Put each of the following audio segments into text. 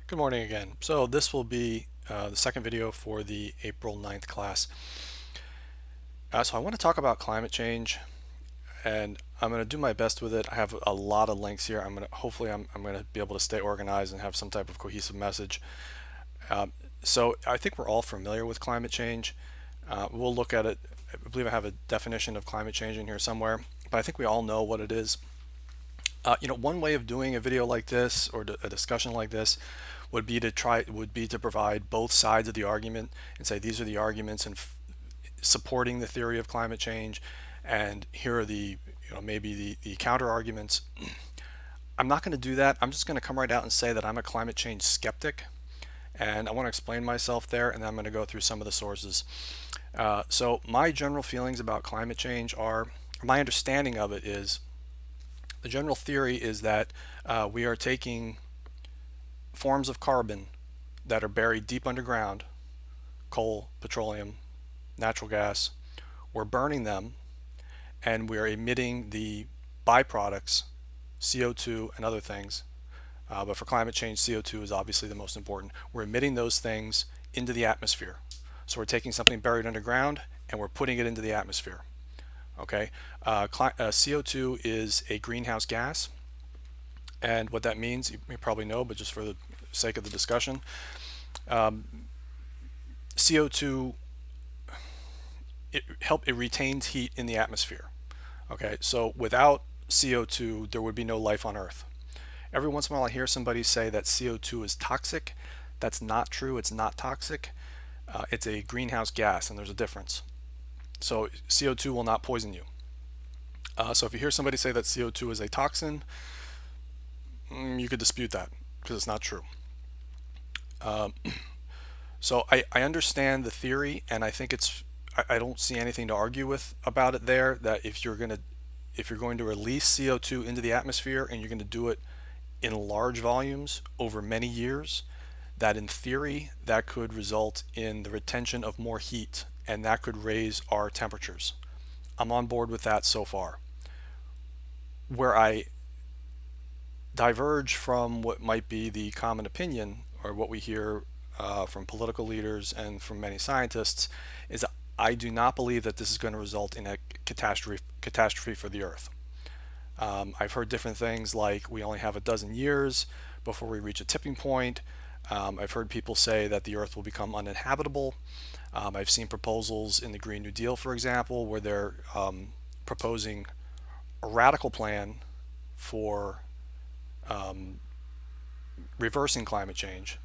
Good morning again. So this will be the second video for the April 9th class. So I want to talk about climate change, and I'm going to do my best with it. I have a lot of links here. Hopefully I'm going to be able to stay organized and have some type of cohesive message. Um, so I think we're all familiar with climate change. We'll look at it. I believe I have a definition of climate change in here somewhere, but I think we all know what it is. One way of doing a video like this or a discussion like this would be to provide both sides of the argument and say these are the arguments and supporting the theory of climate change, and here are the maybe the counter arguments. I'm not going to do that. I'm just going to come right out and say that I'm a climate change skeptic, and I want to explain myself there, and then I'm going to go through some of the sources. So my general feelings about climate change are, my understanding of it is, the general theory is that we are taking forms of carbon that are buried deep underground, coal, petroleum, natural gas. We're burning them, and we're emitting the byproducts, CO2 and other things. But for climate change, CO2 is obviously the most important. We're emitting those things into the atmosphere. So we're taking something buried underground and we're putting it into the atmosphere. Okay, CO2 is a greenhouse gas, and what that means you probably know, but just for the sake of the discussion, CO2 it retains heat in the atmosphere. Okay, so without CO2, there would be no life on Earth. Every once in a while, I hear somebody say that CO2 is toxic. That's not true. It's not toxic. It's a greenhouse gas, and there's a difference. So CO2 will not poison you. So if you hear somebody say that CO2 is a toxin, you could dispute that because it's not true. So I understand the theory, and I think I don't see anything to argue with about it there. That if you're going to release CO2 into the atmosphere and you're going to do it in large volumes over many years, that in theory that could result in the retention of more heat, and that could raise our temperatures. I'm on board with that so far. Where I diverge from what might be the common opinion, or what we hear from political leaders and from many scientists, is I do not believe that this is going to result in a catastrophe for the Earth. I've heard different things like we only have a dozen years before we reach a tipping point. I've heard people say that the Earth will become uninhabitable. I've seen proposals in the Green New Deal, for example, where they're proposing a radical plan for reversing climate change.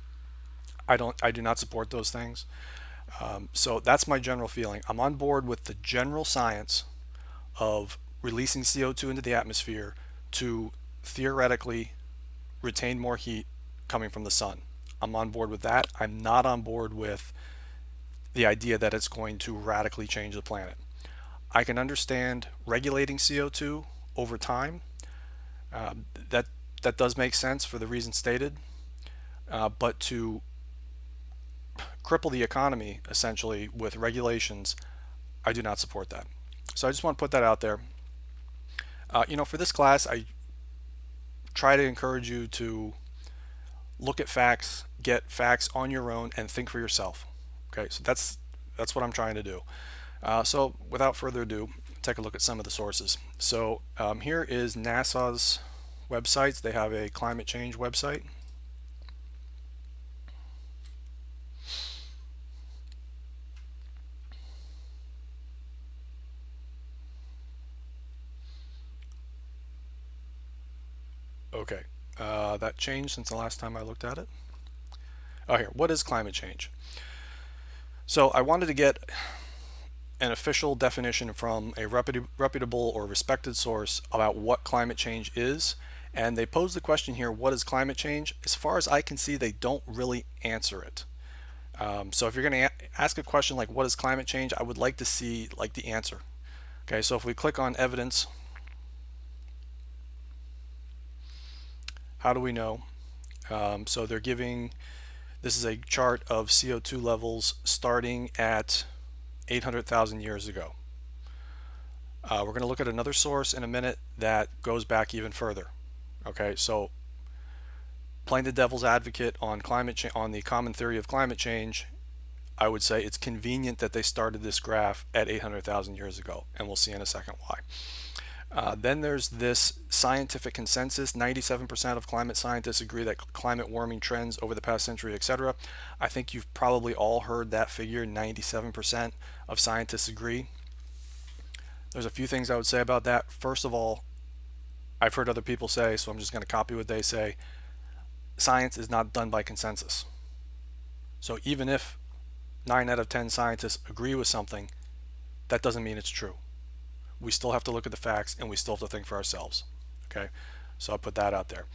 I do not support those things. So that's my general feeling. I'm on board with the general science of releasing CO2 into the atmosphere to theoretically retain more heat coming from the sun. I'm on board with that. I'm not on board with the idea that it's going to radically change the planet. I can understand regulating CO2 over time. That that does make sense for the reasons stated, but to cripple the economy essentially with regulations, I do not support that. So I just want to put that out there. For this class, I try to encourage you to look at facts, get facts on your own, and think for yourself. Okay, so that's what I'm trying to do. So without further ado, take a look at some of the sources. So here is NASA's websites. They have a climate change website. Okay, that changed since the last time I looked at it. Oh, here, what is climate change? So I wanted to get an official definition from a reputable or respected source about what climate change is. And they pose the question here, what is climate change? As far as I can see, they don't really answer it. So if you're going to ask a question like what is climate change, I would like to see like the answer. Okay, so if we click on evidence, how do we know? So they're giving, this is a chart of CO2 levels starting at 800,000 years ago. We're going to look at another, another, another, another, another, another, another, another, another, another, another, another, another, another, another, another source in a minute that goes back even further. Okay, so 800,000 years ago. We're going to look at another source in a minute that goes back even further. Okay, so Playing the devil's advocate on climate change, on the common theory of climate change, I would say it's convenient that they started this graph at 800,000 years ago, and we'll see in a second why. Then there's this scientific consensus. 97% of climate scientists agree that climate warming trends over the past century, etc. I think you've probably all heard that figure. 97% of scientists agree. There's a few things I would say about that. First of all, I've heard other people say, so I'm just going to copy what they say. Science is not done by consensus. So even if 9 out of 10 scientists agree with something, that doesn't mean it's true. We still have to look at the facts, and we still have to think for ourselves. Okay, so I'll put that out there.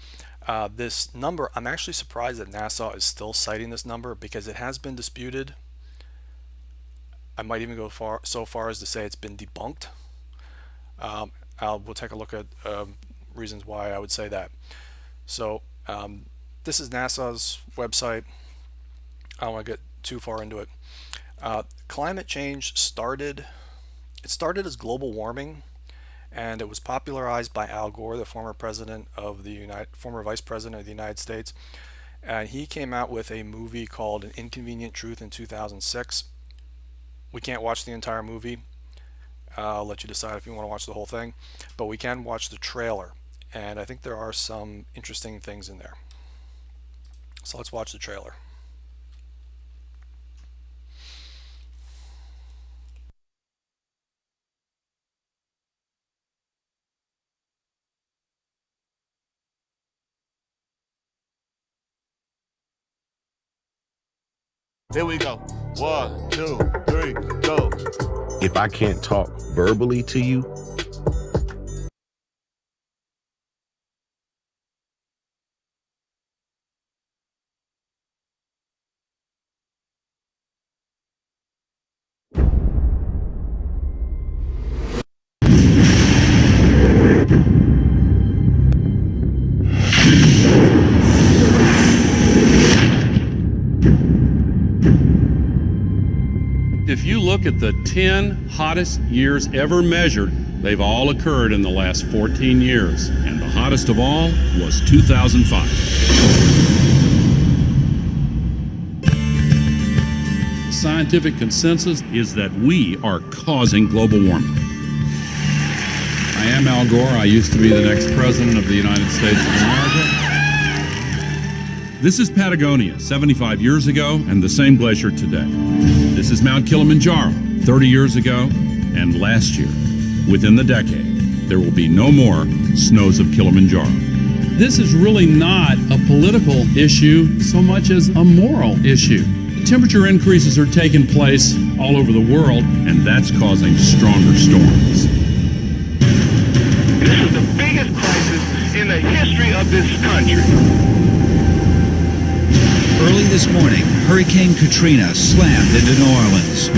This number, I'm actually surprised that NASA is still citing this number because it has been disputed. I might even go so far as to say it's been debunked. We'll take a look at reasons why I would say that. So this is NASA's website. I don't want to get too far into it. Climate change started as global warming, and it was popularized by Al Gore, the former vice president of the United States. And he came out with a movie called An Inconvenient Truth in 2006. We can't watch the entire movie. I'll let you decide if you want to watch the whole thing, but we can watch the trailer, and I think there are some interesting things in there. So let's watch the trailer. Here we go. 1, 2, 3, go. If I can't talk verbally to you, If you look at the 10 hottest years ever measured, they've all occurred in the last 14 years, and the hottest of all was 2005. The scientific consensus is that we are causing global warming. I am Al Gore. I used to be the next president of the United States of America. This is Patagonia 75 years ago and the same glacier today. This is Mount Kilimanjaro 30 years ago and last year. Within the decade, there will be no more snows of Kilimanjaro. This is really not a political issue so much as a moral issue. Temperature increases are taking place all over the world, and that's causing stronger storms. This is the biggest crisis in the history of this country. Early this morning, Hurricane Katrina slammed into New Orleans.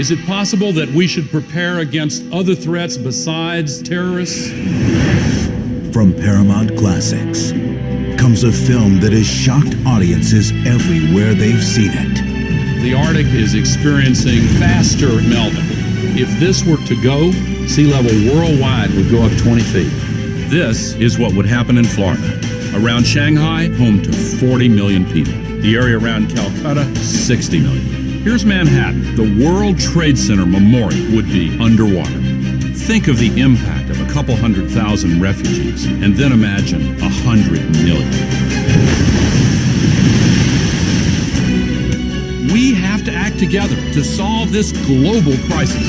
Is it possible that we should prepare against other threats besides terrorists? From Paramount Classics comes a film that has shocked audiences everywhere they've seen it. The Arctic is experiencing faster melting. If this were to go, sea level worldwide would go up 20 feet. This is what would happen in Florida. Around Shanghai, home to 40 million people. The area around Calcutta, 60 million. Here's Manhattan. The World Trade Center Memorial would be underwater. Think of the impact of a couple 100,000 refugees, and then imagine 100 million. We have to act together to solve this global crisis.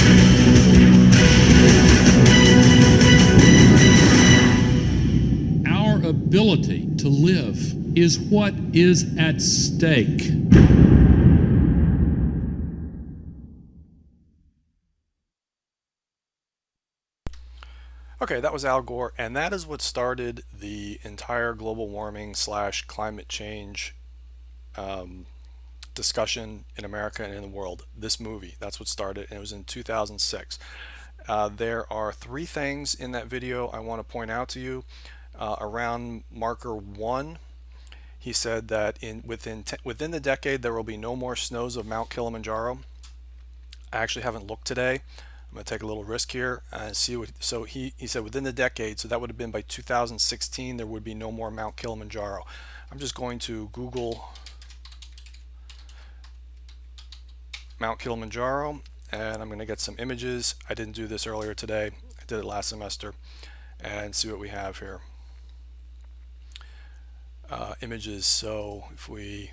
Our ability to live is what is at stake. Okay, that was Al Gore, and that is what started the entire global warming / climate change discussion in America and in the world. This movie, that's what started, and it was in 2006. There are 3 things in that video I want to point out to you. Around marker 1, he said that within the decade there will be no more snows of Mount Kilimanjaro. I actually haven't looked today, I'm going to take a little risk here and see what. So he said within the decade, so that would have been by 2016, there would be no more Mount Kilimanjaro. I'm just going to Google Mount Kilimanjaro, and I'm going to get some images. I didn't do this earlier today. I did it last semester, and see what we have here. Images. So if we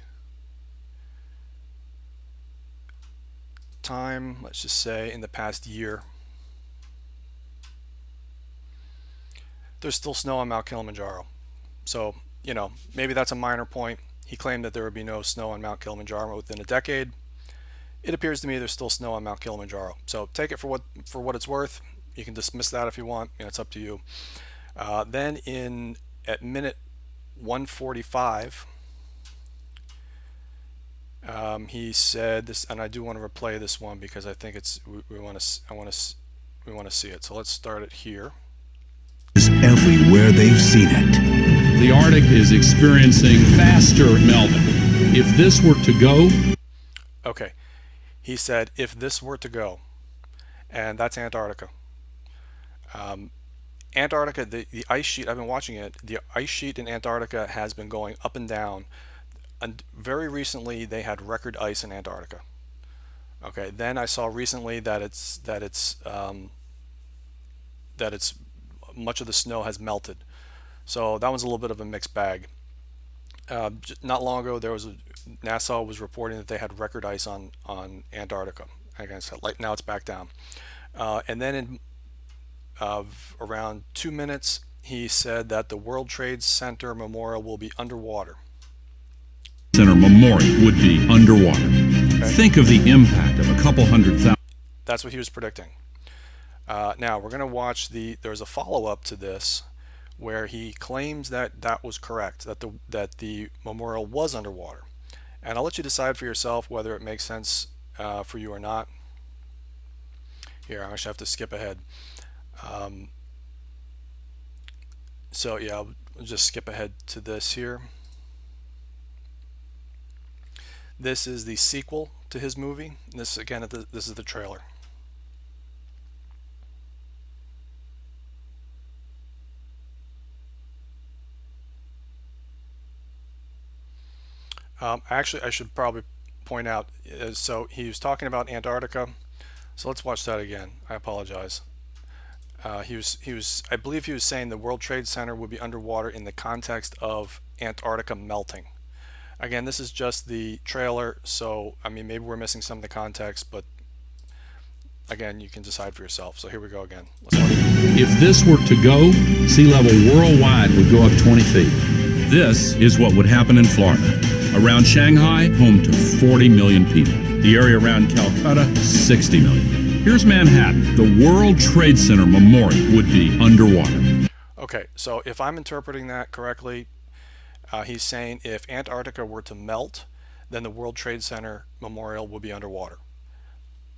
time, let's just say in the past year, there's still snow on Mount Kilimanjaro. So, you know, maybe that's a minor point. He claimed that there would be no snow on Mount Kilimanjaro within a decade. It appears to me there's still snow on Mount Kilimanjaro. So take it for what it's worth. You can dismiss that if you want. You know, it's up to you. Then at minute 145, he said this, and I do want to replay this one because I think it's we want to see it. So let's start it here. Everywhere they've seen it. The Arctic is experiencing faster melting. If this were to go... Okay, he said if this were to go, and that's Antarctica. Antarctica, the ice sheet, I've been watching it, the ice sheet in Antarctica has been going up and down. And very recently they had record ice in Antarctica. Okay, then I saw recently that it's much of the snow has melted. So that was a little bit of a mixed bag. Not long ago NASA was reporting that they had record ice on Antarctica. Again, so like now it's back down. And then in around 2 minutes, he said that the World Trade Center Memorial will be underwater. Center Memorial would be underwater. Okay. Think of the impact of a couple 100,000. That's what he was predicting. Now we're going to watch there's a follow-up to this where he claims that that was correct, that the memorial was underwater. And I'll let you decide for yourself whether it makes sense for you or not. Here, I actually have to skip ahead. So yeah, I'll just skip ahead to this here. This is the sequel to his movie. This again, this is the trailer. Actually, I should probably point out, so he was talking about Antarctica. So let's watch that again. I apologize. I believe he was saying the World Trade Center would be underwater in the context of Antarctica melting. Again, this is just the trailer, so I mean maybe we're missing some of the context, but again, you can decide for yourself. So here we go again. If this were to go, sea level worldwide would go up 20 feet. This is what would happen in Florida. Around Shanghai, home to 40 million people. The area around Calcutta, 60 million. Here's Manhattan. The World Trade Center Memorial would be underwater. Okay, so if I'm interpreting that correctly, he's saying if Antarctica were to melt, then the World Trade Center Memorial will be underwater,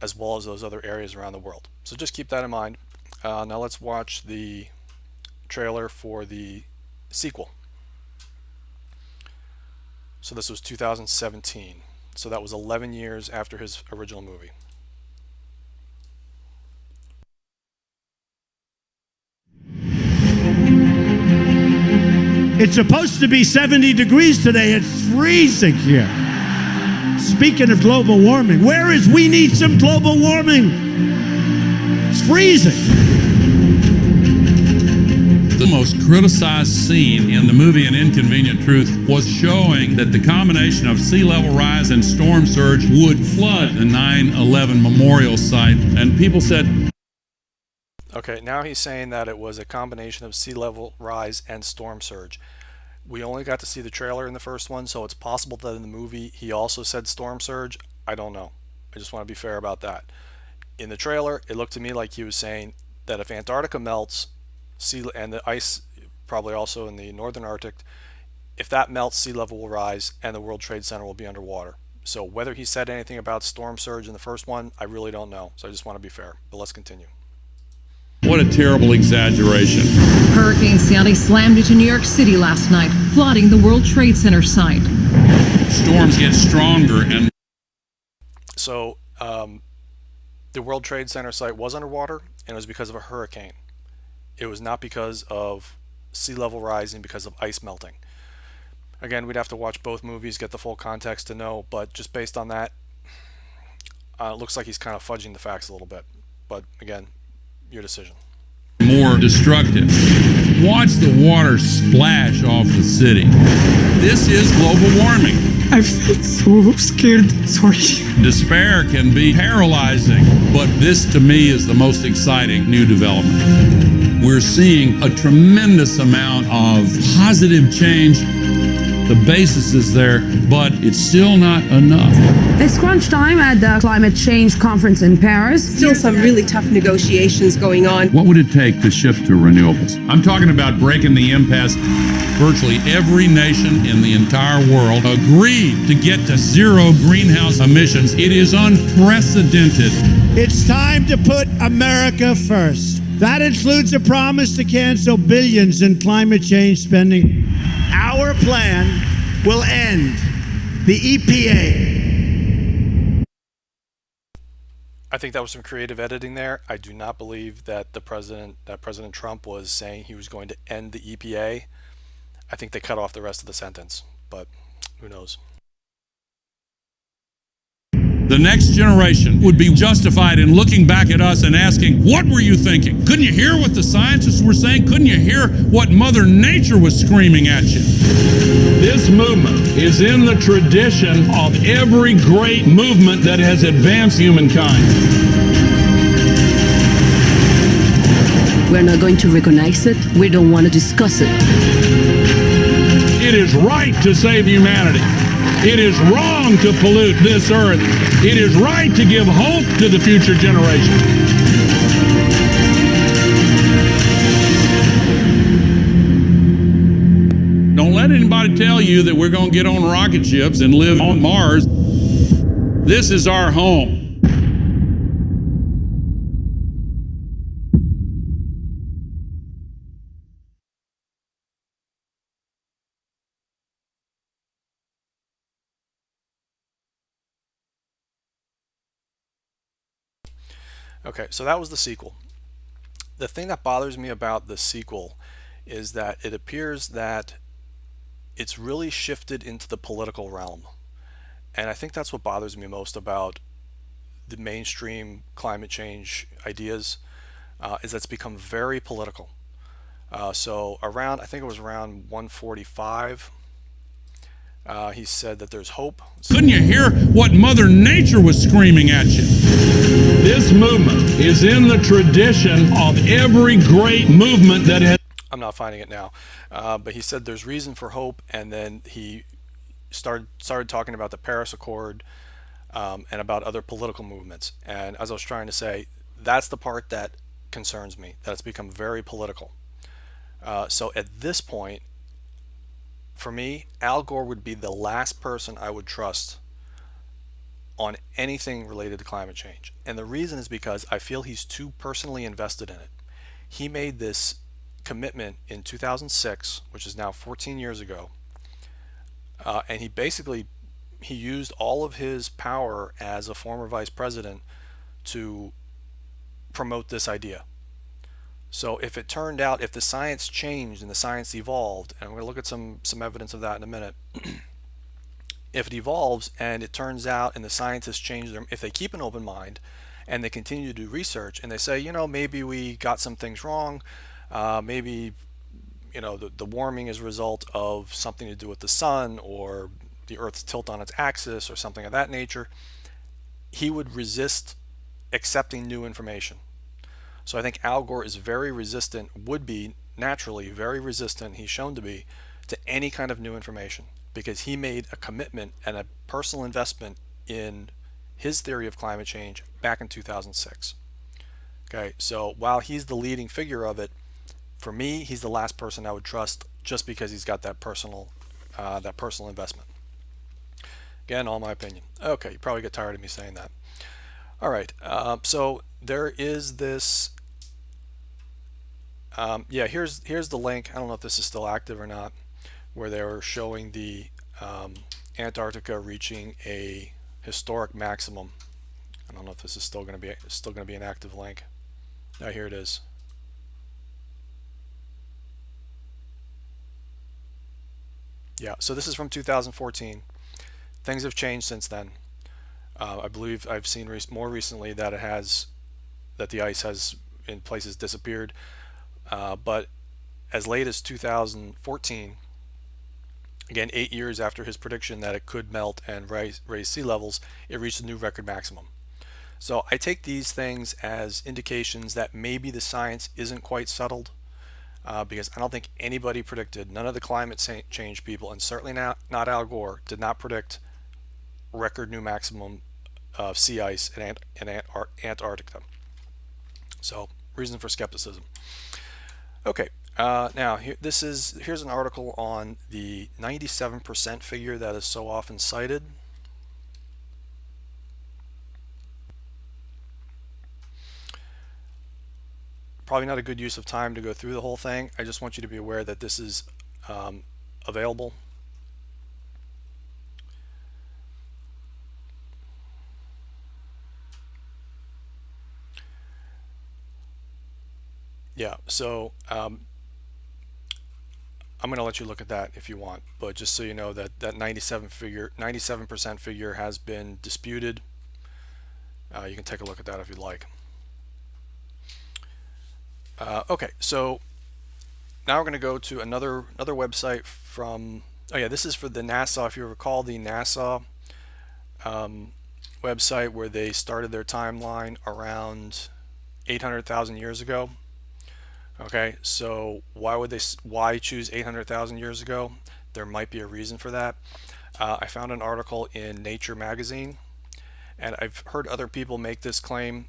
as well as those other areas around the world. So just keep that in mind. Now let's watch the trailer for the sequel. So this was 2017. So that was 11 years after his original movie. It's supposed to be 70 degrees today. It's freezing here. Speaking of global warming, we need some global warming. It's freezing. The most criticized scene in the movie An Inconvenient Truth was showing that the combination of sea level rise and storm surge would flood the 9/11 memorial site, and people said... Okay, now he's saying that it was a combination of sea level rise and storm surge. We only got to see the trailer in the first one, so it's possible that in the movie he also said storm surge. I don't know. I just want to be fair about that. In the trailer, it looked to me like he was saying that if Antarctica melts, and the ice probably also in the northern Arctic, if that melts, sea level will rise and the World Trade Center will be underwater. So whether he said anything about storm surge in the first one, I really don't know. So I just want to be fair, but let's continue. What a terrible exaggeration. Hurricane Sandy slammed into New York City last night, flooding the World Trade Center site. Storms get stronger and... So the World Trade Center site was underwater, and it was because of a hurricane. It was not because of sea level rising, because of ice melting. Again, we'd have to watch both movies, get the full context to know, but just based on that, it looks like he's kind of fudging the facts a little bit. But again, your decision. More destructive. Watch the water splash off the city. This is global warming. I feel so scared. Sorry. Despair can be paralyzing, but this to me is the most exciting new development. We're seeing a tremendous amount of positive change. The basis is there, but it's still not enough. It's crunch time at the climate change conference in Paris. Still some really tough negotiations going on. What would it take to shift to renewables? I'm talking about breaking the impasse. Virtually every nation in the entire world agreed to get to zero greenhouse emissions. It is unprecedented. It's time to put America first. That includes a promise to cancel billions in climate change spending. Our plan will end the EPA. I think that was some creative editing there. I do not believe that President Trump was saying he was going to end the EPA. I think they cut off the rest of the sentence, but who knows? The next generation would be justified in looking back at us and asking, what were you thinking? Couldn't you hear what the scientists were saying? Couldn't you hear what Mother Nature was screaming at you? This movement is in the tradition of every great movement that has advanced humankind. We're not going to recognize it. We don't want to discuss it. It is right to save humanity. It is wrong to pollute this earth. It is right to give hope to the future generation. Don't let anybody tell you that we're going to get on rocket ships and live on Mars. This is our home. Okay, so that was the sequel. The thing that bothers me about the sequel is that it appears that it's really shifted into the political realm. And I think that's what bothers me most about the mainstream climate change ideas, is that it's become very political. So around, I think it was around 145, he said that there's hope. Couldn't you hear what Mother Nature was screaming at you? This movement is in the tradition of every great movement that has... I'm not finding it now, but he said there's reason for hope, and then he started talking about the Paris Accord and about other political movements. And as I was trying to say, that's the part that concerns me, that it's become very political. So at this point, for me, Al Gore would be the last person I would trust on anything related to climate change. And the reason is because I feel he's too personally invested in it. He made this commitment in 2006, which is now 14 years ago, and he used all of his power as a former vice president to promote this idea. So if it turned out, if the science changed and the science evolved, and we're going to look at some evidence of that in a minute, if it evolves and it turns out and the scientists change if they keep an open mind and they continue to do research and they say, you know, maybe we got some things wrong, maybe, you know, the warming is a result of something to do with the sun or the Earth's tilt on its axis or something of that nature, he would resist accepting new information. So I think Al Gore is very resistant, would be naturally very resistant, he's shown to be, to any kind of new information, because he made a commitment and a personal investment in his theory of climate change back in 2006. Okay, so while he's the leading figure of it, for me, he's the last person I would trust, just because he's got that personal investment. Again, all my opinion. Okay, you probably get tired of me saying that. All right, so there is this. Yeah, here's the link. I don't know if this is still active or not, where they were showing the Antarctica reaching a historic maximum. I don't know if this is still going to be an active link. Now here it is. Yeah, so this is from 2014. Things have changed since then. I believe I've seen more recently that the ice has in places disappeared, but as late as 2014, again 8 years after his prediction that it could melt and raise sea levels, it reached a new record maximum. So I take these things as indications that maybe the science isn't quite settled, because I don't think anybody predicted, none of the climate change people, and certainly not Al Gore, did not predict record new maximum of sea ice in Antarctica. So reason for skepticism. Okay, now here's an article on the 97% figure that is so often cited. Probably not a good use of time to go through the whole thing. I just want you to be aware that this is available. Yeah, so I'm going to let you look at that if you want, but just so you know that 97% figure has been disputed. You can take a look at that if you'd like. Okay, so now we're going to go to another website from, oh yeah, this is for the NASA, if you recall the NASA website where they started their timeline around 800,000 years ago. Okay, so why choose 800,000 years ago? There might be a reason for that. I found an article in Nature magazine, and I've heard other people make this claim.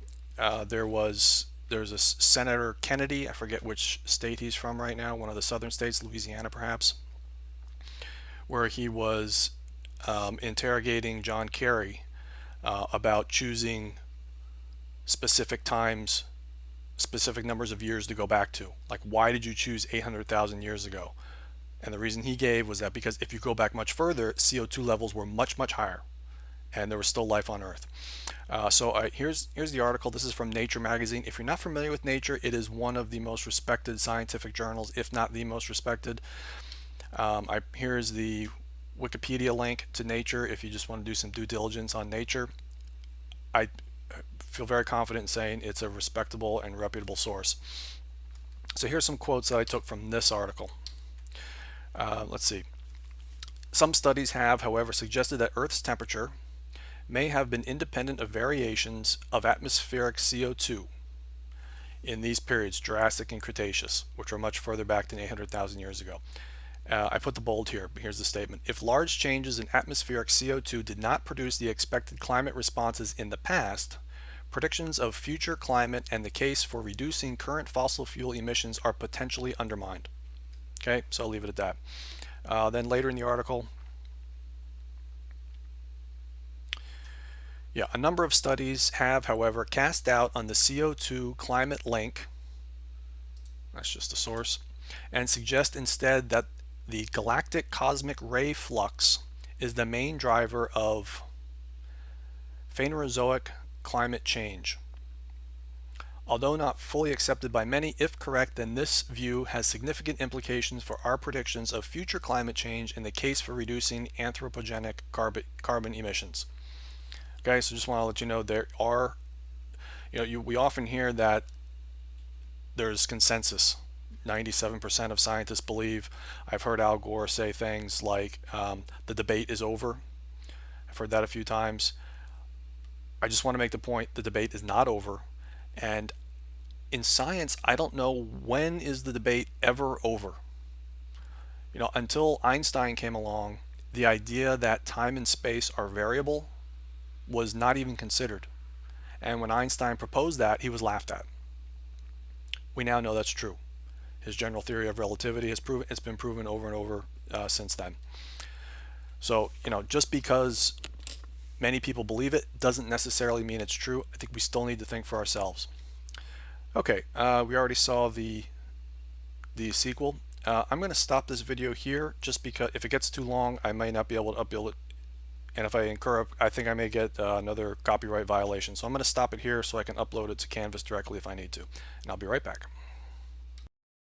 There's a Senator Kennedy, I forget which state he's from right now, one of the southern states, Louisiana perhaps, where he was interrogating John Kerry about choosing specific times, specific numbers of years to go back to. Like, why did you choose 800,000 years ago? And the reason he gave was that because if you go back much further, CO2 levels were much higher, and there was still life on Earth. Here's the article. This is from Nature magazine. If you're not familiar with Nature, it is one of the most respected scientific journals, if not the most respected. Here's the Wikipedia link to Nature if you just want to do some due diligence on Nature. I feel very confident in saying it's a respectable and reputable source. So here's some quotes that I took from this article. Let's see. Some studies have, however, suggested that Earth's temperature may have been independent of variations of atmospheric CO2 in these periods, Jurassic and Cretaceous, which are much further back than 800,000 years ago. I put the bold here. Here's the statement. If large changes in atmospheric CO2 did not produce the expected climate responses in the past, predictions of future climate and the case for reducing current fossil fuel emissions are potentially undermined. Okay, so I'll leave it at that. Then later in the article, a number of studies have, however, cast doubt on the CO2 climate link, that's just a source, and suggest instead that the galactic cosmic ray flux is the main driver of Phanerozoic climate change. Although not fully accepted by many, if correct, then this view has significant implications for our predictions of future climate change and the case for reducing anthropogenic carbon emissions. Okay, so just want to let you know there are, we often hear that there's consensus. 97% of scientists believe. I've heard Al Gore say things like the debate is over. I've heard that a few times. I just want to make the point the debate is not over. And in science, I don't know when is the debate ever over. Until Einstein came along, the idea that time and space are variable was not even considered. And when Einstein proposed that, he was laughed at. We now know that's true. His general theory of relativity has been proven over and over since then. So, just because many people believe it doesn't necessarily mean it's true. I think we still need to think for ourselves. Okay, we already saw the sequel. I'm going to stop this video here just because if it gets too long, I may not be able to upload it and if I incur, I think I may get another copyright violation. So I'm going to stop it here so I can upload it to Canvas directly if I need to. And I'll be right back.